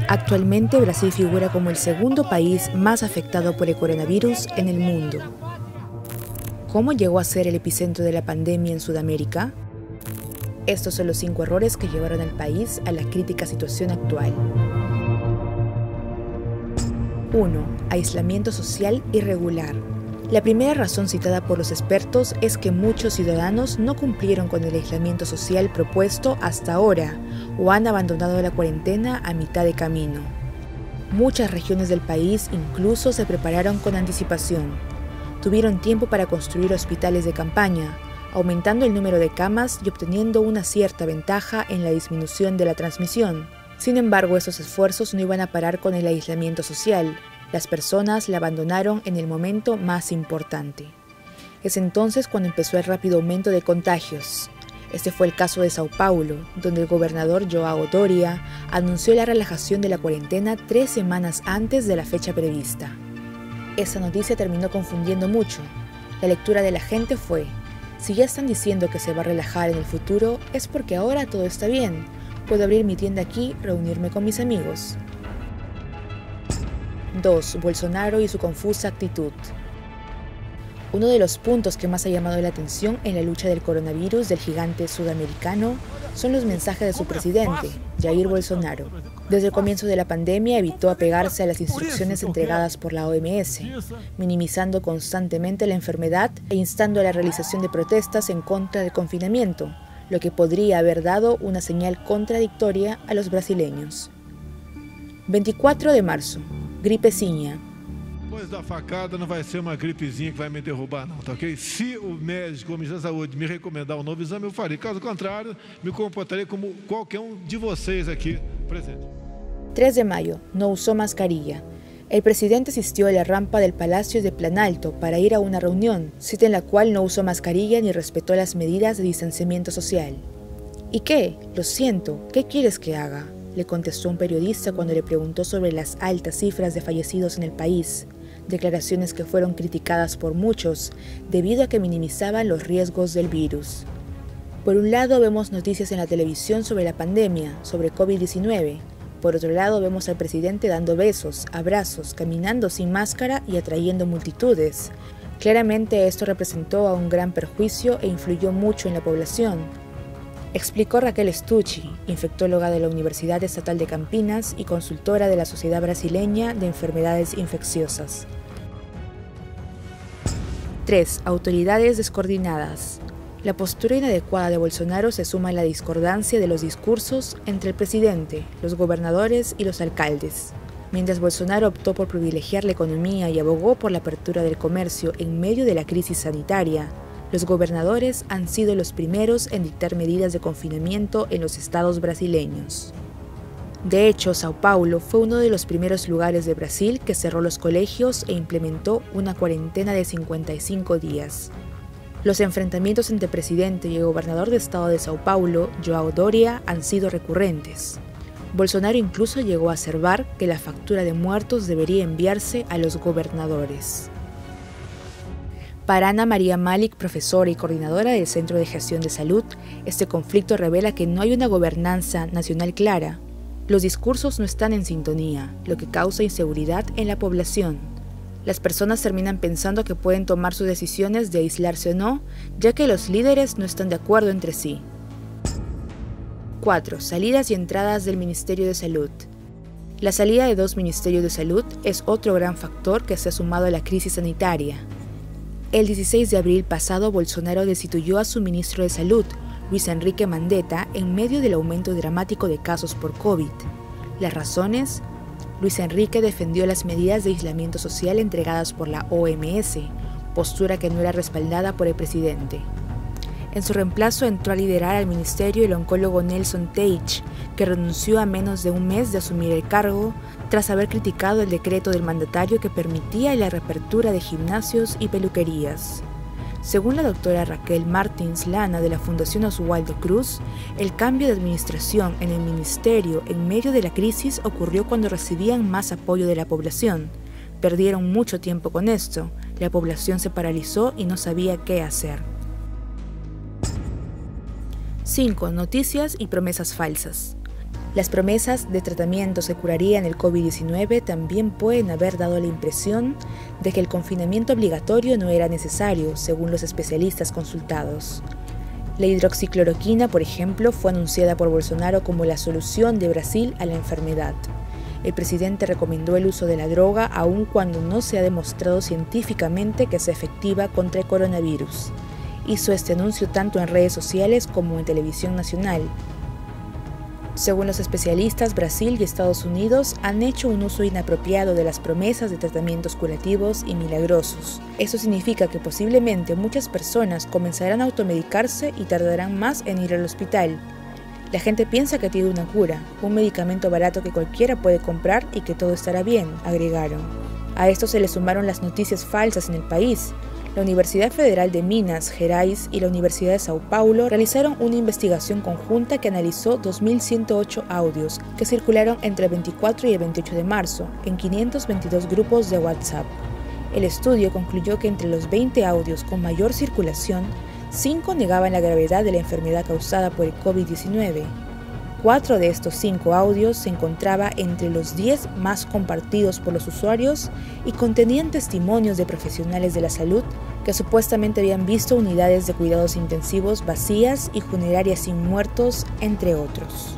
Actualmente Brasil figura como el segundo país más afectado por el coronavirus en el mundo. ¿Cómo llegó a ser el epicentro de la pandemia en Sudamérica? Estos son los 5 errores que llevaron al país a la crítica situación actual. 1. Aislamiento social irregular. La primera razón citada por los expertos es que muchos ciudadanos no cumplieron con el aislamiento social propuesto hasta ahora o han abandonado la cuarentena a mitad de camino. Muchas regiones del país incluso se prepararon con anticipación. Tuvieron tiempo para construir hospitales de campaña, aumentando el número de camas y obteniendo una cierta ventaja en la disminución de la transmisión. Sin embargo, esos esfuerzos no iban a parar con el aislamiento social. Las personas la abandonaron en el momento más importante. Es entonces cuando empezó el rápido aumento de contagios. Este fue el caso de Sao Paulo, donde el gobernador João Doria anunció la relajación de la cuarentena 3 semanas antes de la fecha prevista. Esa noticia terminó confundiendo mucho. La lectura de la gente fue: si ya están diciendo que se va a relajar en el futuro, es porque ahora todo está bien. Puedo abrir mi tienda aquí, reunirme con mis amigos. 2. Bolsonaro y su confusa actitud. Uno de los puntos que más ha llamado la atención en la lucha del coronavirus del gigante sudamericano son los mensajes de su presidente, Jair Bolsonaro. Desde el comienzo de la pandemia evitó apegarse a las instrucciones entregadas por la OMS, minimizando constantemente la enfermedad e instando a la realización de protestas en contra del confinamiento, lo que podría haber dado una señal contradictoria a los brasileños. 24 de marzo. Gripezinha. Depois da facada não vai ser uma gripezinha que vai me derrubar não, tá ok? Se o médico ou o Ministério da Saúde me recomendar um novo exame, eu farei. Caso contrário, me comportarei como qualquer de vocês aqui presente. 3 de mayo. No usó mascarilla. El presidente asistió a la rampa del Palacio de Planalto para ir a una reunión, cita en la cual no usó mascarilla ni respetó las medidas de distanciamiento social. ¿Y qué? Lo siento, ¿qué quieres que haga?, le contestó un periodista cuando le preguntó sobre las altas cifras de fallecidos en el país, declaraciones que fueron criticadas por muchos debido a que minimizaban los riesgos del virus. Por un lado vemos noticias en la televisión sobre la pandemia, sobre COVID-19. Por otro lado vemos al presidente dando besos, abrazos, caminando sin máscara y atrayendo multitudes. Claramente esto representó a un gran perjuicio e influyó mucho en la población, explicó Raquel Stucchi, infectóloga de la Universidad Estatal de Campinas y consultora de la Sociedad Brasileña de Enfermedades Infecciosas. 3. Autoridades descoordinadas. La postura inadecuada de Bolsonaro se suma a la discordancia de los discursos entre el presidente, los gobernadores y los alcaldes. Mientras Bolsonaro optó por privilegiar la economía y abogó por la apertura del comercio en medio de la crisis sanitaria, los gobernadores han sido los primeros en dictar medidas de confinamiento en los estados brasileños. De hecho, Sao Paulo fue uno de los primeros lugares de Brasil que cerró los colegios e implementó una cuarentena de 55 días. Los enfrentamientos entre presidente y el gobernador de estado de Sao Paulo, João Doria, han sido recurrentes. Bolsonaro incluso llegó a aseverar que la factura de muertos debería enviarse a los gobernadores. Para Ana María Malik, profesora y coordinadora del Centro de Gestión de Salud, este conflicto revela que no hay una gobernanza nacional clara. Los discursos no están en sintonía, lo que causa inseguridad en la población. Las personas terminan pensando que pueden tomar sus decisiones de aislarse o no, ya que los líderes no están de acuerdo entre sí. 4. Salidas y entradas del Ministerio de Salud. La salida de 2 ministerios de salud es otro gran factor que se ha sumado a la crisis sanitaria. El 16 de abril pasado, Bolsonaro destituyó a su ministro de Salud, Luis Enrique Mandetta, en medio del aumento dramático de casos por COVID. Las razones: Luis Enrique defendió las medidas de aislamiento social entregadas por la OMS, postura que no era respaldada por el presidente. En su reemplazo entró a liderar al ministerio el oncólogo Nelson Teich, que renunció a menos de un mes de asumir el cargo, tras haber criticado el decreto del mandatario que permitía la reapertura de gimnasios y peluquerías. Según la doctora Raquel Martins Lana de la Fundación Oswaldo Cruz, el cambio de administración en el ministerio en medio de la crisis ocurrió cuando recibían más apoyo de la población. Perdieron mucho tiempo con esto, la población se paralizó y no sabía qué hacer. 5. Noticias y promesas falsas. Las promesas de tratamientos que curarían el COVID-19 también pueden haber dado la impresión de que el confinamiento obligatorio no era necesario, según los especialistas consultados. La hidroxicloroquina, por ejemplo, fue anunciada por Bolsonaro como la solución de Brasil a la enfermedad. El presidente recomendó el uso de la droga aun cuando no se ha demostrado científicamente que sea efectiva contra el coronavirus. Hizo este anuncio tanto en redes sociales como en televisión nacional. Según los especialistas, Brasil y Estados Unidos han hecho un uso inapropiado de las promesas de tratamientos curativos y milagrosos. Eso significa que posiblemente muchas personas comenzarán a automedicarse y tardarán más en ir al hospital. La gente piensa que tiene una cura, un medicamento barato que cualquiera puede comprar y que todo estará bien, agregaron. A esto se le sumaron las noticias falsas en el país. La Universidad Federal de Minas Gerais y la Universidad de Sao Paulo realizaron una investigación conjunta que analizó 2.108 audios que circularon entre el 24 y el 28 de marzo en 522 grupos de WhatsApp. El estudio concluyó que entre los 20 audios con mayor circulación, 5 negaban la gravedad de la enfermedad causada por el COVID-19. 4 de estos 5 audios se encontraban entre los 10 más compartidos por los usuarios y contenían testimonios de profesionales de la salud que supuestamente habían visto unidades de cuidados intensivos vacías y funerarias sin muertos, entre otros.